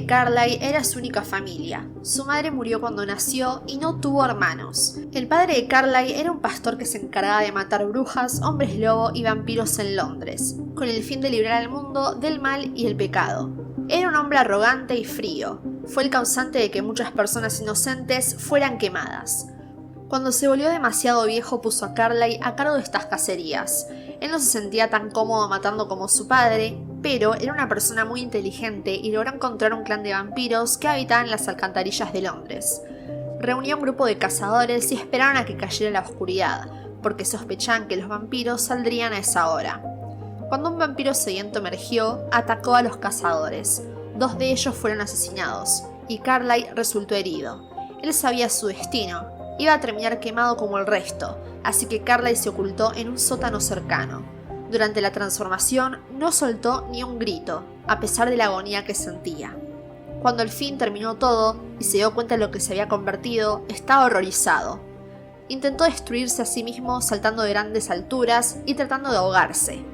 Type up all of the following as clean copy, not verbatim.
de Carlyle era su única familia. Su madre murió cuando nació y no tuvo hermanos. El padre de Carlyle era un pastor que se encargaba de matar brujas, hombres lobo y vampiros en Londres, con el fin de librar al mundo del mal y el pecado. Era un hombre arrogante y frío. Fue el causante de que muchas personas inocentes fueran quemadas. Cuando se volvió demasiado viejo, puso a Carlyle a cargo de estas cacerías. Él no se sentía tan cómodo matando como su padre, pero era una persona muy inteligente y logró encontrar un clan de vampiros que habitaban en las alcantarillas de Londres. Reunió un grupo de cazadores y esperaron a que cayera la oscuridad, porque sospechaban que los vampiros saldrían a esa hora. Cuando un vampiro sediento emergió, atacó a los cazadores. 2 de ellos fueron asesinados, y Carlyle resultó herido. Él sabía su destino. Iba a terminar quemado como el resto, así que Carlyle se ocultó en un sótano cercano. Durante la transformación no soltó ni un grito, a pesar de la agonía que sentía. Cuando al fin terminó todo y se dio cuenta de lo que se había convertido, estaba horrorizado. Intentó destruirse a sí mismo saltando de grandes alturas y tratando de ahogarse.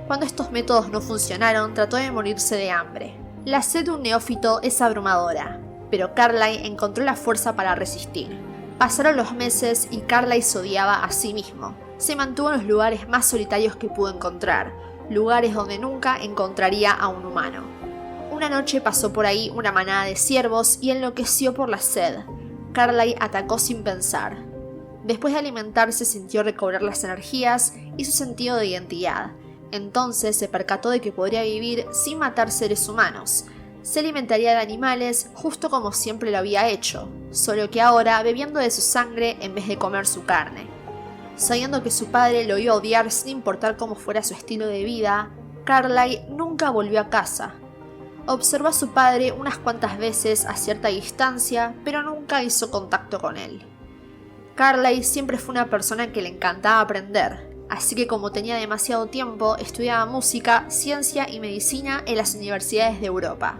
Cuando estos métodos no funcionaron, trató de morirse de hambre. La sed de un neófito es abrumadora, pero Carlyle encontró la fuerza para resistir. Pasaron los meses y Carlyle se odiaba a sí mismo. Se mantuvo en los lugares más solitarios que pudo encontrar, lugares donde nunca encontraría a un humano. Una noche pasó por ahí una manada de ciervos y enloqueció por la sed. Carlyle atacó sin pensar. Después de alimentarse sintió recobrar las energías y su sentido de identidad. Entonces se percató de que podría vivir sin matar seres humanos. Se alimentaría de animales justo como siempre lo había hecho, solo que ahora bebiendo de su sangre en vez de comer su carne. Sabiendo que su padre lo iba a odiar sin importar cómo fuera su estilo de vida, Carlyle nunca volvió a casa. Observó a su padre unas cuantas veces a cierta distancia, pero nunca hizo contacto con él. Carlyle siempre fue una persona que le encantaba aprender, así que como tenía demasiado tiempo, estudiaba música, ciencia y medicina en las universidades de Europa.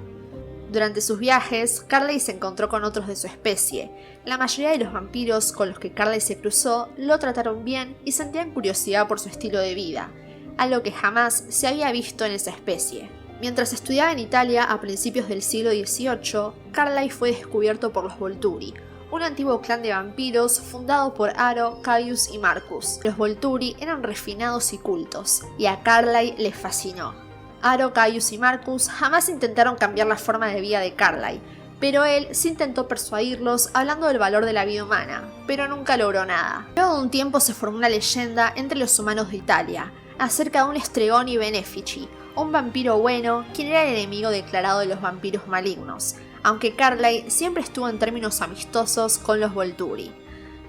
Durante sus viajes, Carlyle se encontró con otros de su especie. La mayoría de los vampiros con los que Carlyle se cruzó lo trataron bien y sentían curiosidad por su estilo de vida, algo que jamás se había visto en esa especie. Mientras estudiaba en Italia a principios del siglo XVIII, Carlyle fue descubierto por los Volturi, un antiguo clan de vampiros fundado por Aro, Caius y Marcus. Los Volturi eran refinados y cultos, y a Carlyle les fascinó. Aro, Caius y Marcus jamás intentaron cambiar la forma de vida de Carlyle, pero él sí intentó persuadirlos hablando del valor de la vida humana, pero nunca logró nada. Luego de un tiempo se formó una leyenda entre los humanos de Italia, acerca de un Stregoni Benefici, un vampiro bueno, quien era el enemigo declarado de los vampiros malignos, aunque Carlyle siempre estuvo en términos amistosos con los Volturi.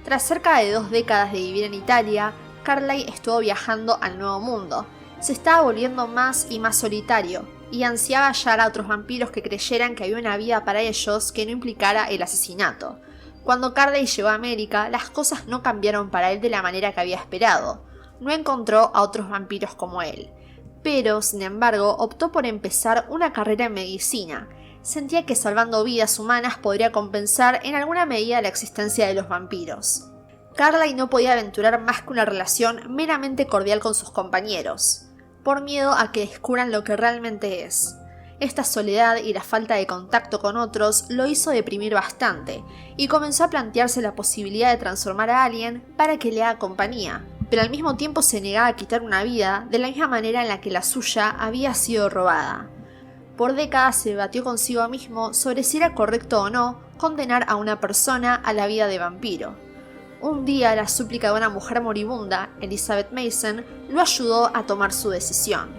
Tras cerca de 2 décadas de vivir en Italia, Carlyle estuvo viajando al Nuevo Mundo. Se estaba volviendo más y más solitario, y ansiaba hallar a otros vampiros que creyeran que había una vida para ellos que no implicara el asesinato. Cuando Carlyle llegó a América, las cosas no cambiaron para él de la manera que había esperado. No encontró a otros vampiros como él. Pero, sin embargo, optó por empezar una carrera en medicina. Sentía que salvando vidas humanas podría compensar en alguna medida la existencia de los vampiros. Carlyle no podía aventurar más que una relación meramente cordial con sus compañeros, por miedo a que descubran lo que realmente es. Esta soledad y la falta de contacto con otros lo hizo deprimir bastante, y comenzó a plantearse la posibilidad de transformar a alguien para que le haga compañía, pero al mismo tiempo se negaba a quitar una vida de la misma manera en la que la suya había sido robada. Por décadas se debatió consigo mismo sobre si era correcto o no condenar a una persona a la vida de vampiro. Un día la súplica de una mujer moribunda, Elizabeth Mason, lo ayudó a tomar su decisión.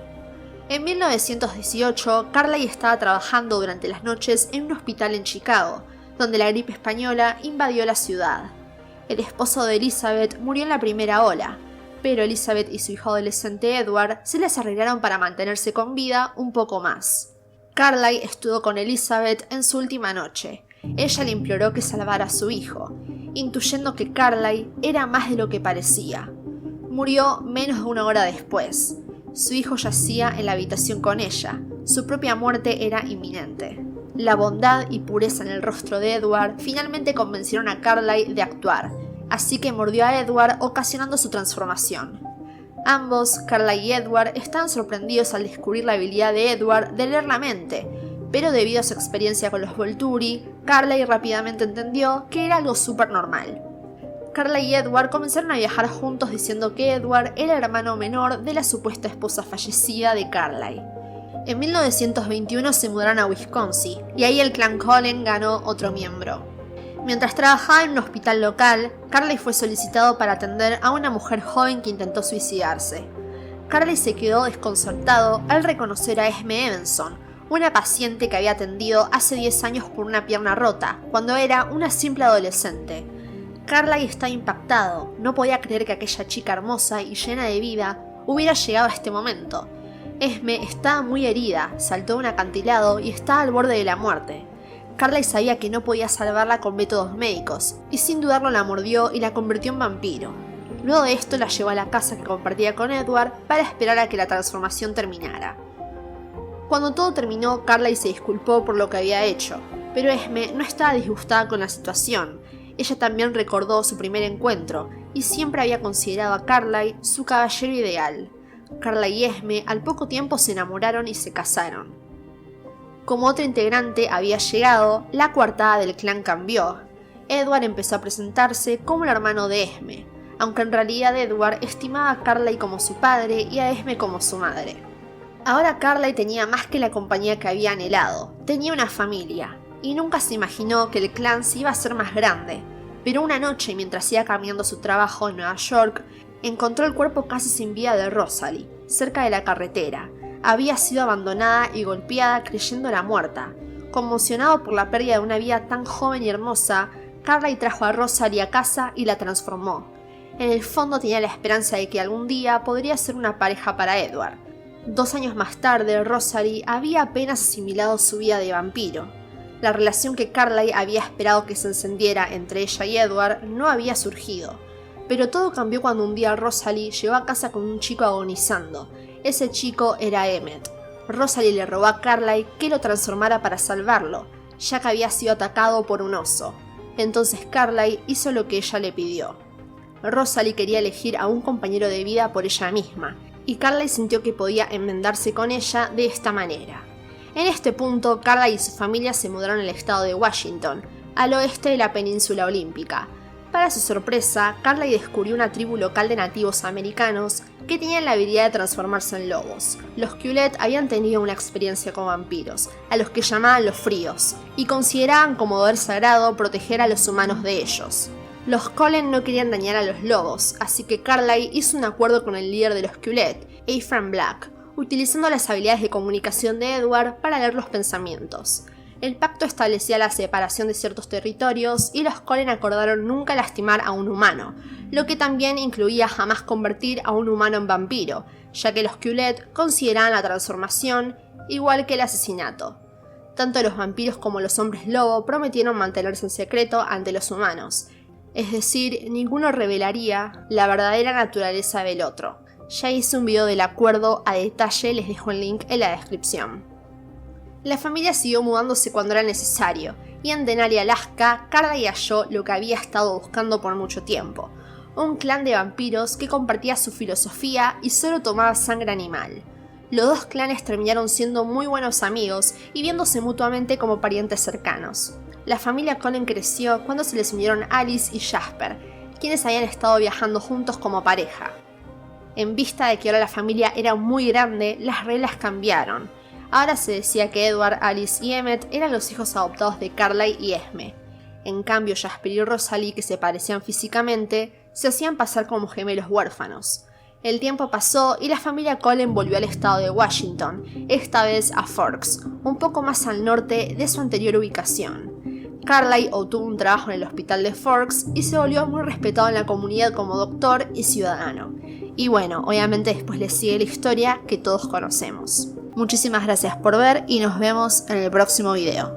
En 1918, Carlyle estaba trabajando durante las noches en un hospital en Chicago, donde la gripe española invadió la ciudad. El esposo de Elizabeth murió en la primera ola, pero Elizabeth y su hijo adolescente Edward se les arreglaron para mantenerse con vida un poco más. Carlyle estuvo con Elizabeth en su última noche. Ella le imploró que salvara a su hijo, intuyendo que Carlyle era más de lo que parecía. Murió menos de 1 hora después. Su hijo yacía en la habitación con ella. Su propia muerte era inminente. La bondad y pureza en el rostro de Edward finalmente convencieron a Carlyle de actuar, así que mordió a Edward, ocasionando su transformación. Ambos, Carlyle y Edward, estaban sorprendidos al descubrir la habilidad de Edward de leer la mente, pero debido a su experiencia con los Volturi, Carly rápidamente entendió que era algo súper normal. Carly y Edward comenzaron a viajar juntos diciendo que Edward era el hermano menor de la supuesta esposa fallecida de Carly. En 1921 se mudaron a Wisconsin y ahí el clan Cullen ganó otro miembro. Mientras trabajaba en un hospital local, Carly fue solicitado para atender a una mujer joven que intentó suicidarse. Carly se quedó desconcertado al reconocer a Esme Evenson, una paciente que había atendido hace 10 años por una pierna rota, cuando era una simple adolescente. Carly estaba impactado, no podía creer que aquella chica hermosa y llena de vida hubiera llegado a este momento. Esme estaba muy herida, saltó de un acantilado y estaba al borde de la muerte. Carly sabía que no podía salvarla con métodos médicos, y sin dudarlo la mordió y la convirtió en vampiro. Luego de esto la llevó a la casa que compartía con Edward para esperar a que la transformación terminara. Cuando todo terminó, Carly se disculpó por lo que había hecho, pero Esme no estaba disgustada con la situación. Ella también recordó su primer encuentro, y siempre había considerado a Carly su caballero ideal. Carly y Esme al poco tiempo se enamoraron y se casaron. Como otro integrante había llegado, la coartada del clan cambió. Edward empezó a presentarse como el hermano de Esme, aunque en realidad Edward estimaba a Carly como su padre y a Esme como su madre. Ahora Carly tenía más que la compañía que había anhelado, tenía una familia, y nunca se imaginó que el clan se iba a hacer más grande. Pero una noche, mientras iba caminando a su trabajo en Nueva York, encontró el cuerpo casi sin vida de Rosalie, cerca de la carretera. Había sido abandonada y golpeada creyéndola muerta. Conmocionado por la pérdida de una vida tan joven y hermosa, Carly trajo a Rosalie a casa y la transformó. En el fondo tenía la esperanza de que algún día podría ser una pareja para Edward. 2 años más tarde, Rosalie había apenas asimilado su vida de vampiro. La relación que Carly había esperado que se encendiera entre ella y Edward no había surgido. Pero todo cambió cuando un día Rosalie llegó a casa con un chico agonizando. Ese chico era Emmett. Rosalie le robó a Carly que lo transformara para salvarlo, ya que había sido atacado por un oso. Entonces Carly hizo lo que ella le pidió. Rosalie quería elegir a un compañero de vida por ella misma, y Carly sintió que podía enmendarse con ella de esta manera. En este punto, Carly y su familia se mudaron al estado de Washington, al oeste de la península olímpica. Para su sorpresa, Carly descubrió una tribu local de nativos americanos que tenían la habilidad de transformarse en lobos. Los Cullet habían tenido una experiencia con vampiros, a los que llamaban los fríos, y consideraban como deber sagrado proteger a los humanos de ellos. Los Cullen no querían dañar a los lobos, así que Carly hizo un acuerdo con el líder de los Cullet, Ephraim Black, utilizando las habilidades de comunicación de Edward para leer los pensamientos. El pacto establecía la separación de ciertos territorios y los Cullen acordaron nunca lastimar a un humano, lo que también incluía jamás convertir a un humano en vampiro, ya que los Cullet consideraban la transformación igual que el asesinato. Tanto los vampiros como los hombres lobo prometieron mantenerse en secreto ante los humanos, es decir, ninguno revelaría la verdadera naturaleza del otro. Ya hice un video del acuerdo a detalle, les dejo el link en la descripción. La familia siguió mudándose cuando era necesario, y en Denali, Alaska, Carly halló lo que había estado buscando por mucho tiempo: un clan de vampiros que compartía su filosofía y solo tomaba sangre animal. Los dos clanes terminaron siendo muy buenos amigos y viéndose mutuamente como parientes cercanos. La familia Cullen creció cuando se les unieron Alice y Jasper, quienes habían estado viajando juntos como pareja. En vista de que ahora la familia era muy grande, las reglas cambiaron. Ahora se decía que Edward, Alice y Emmett eran los hijos adoptados de Carly y Esme. En cambio, Jasper y Rosalie, que se parecían físicamente, se hacían pasar como gemelos huérfanos. El tiempo pasó y la familia Cullen volvió al estado de Washington, esta vez a Forks, un poco más al norte de su anterior ubicación. Carly obtuvo un trabajo en el hospital de Forks y se volvió muy respetado en la comunidad como doctor y ciudadano. Y bueno, obviamente después le sigue la historia que todos conocemos. Muchísimas gracias por ver y nos vemos en el próximo video.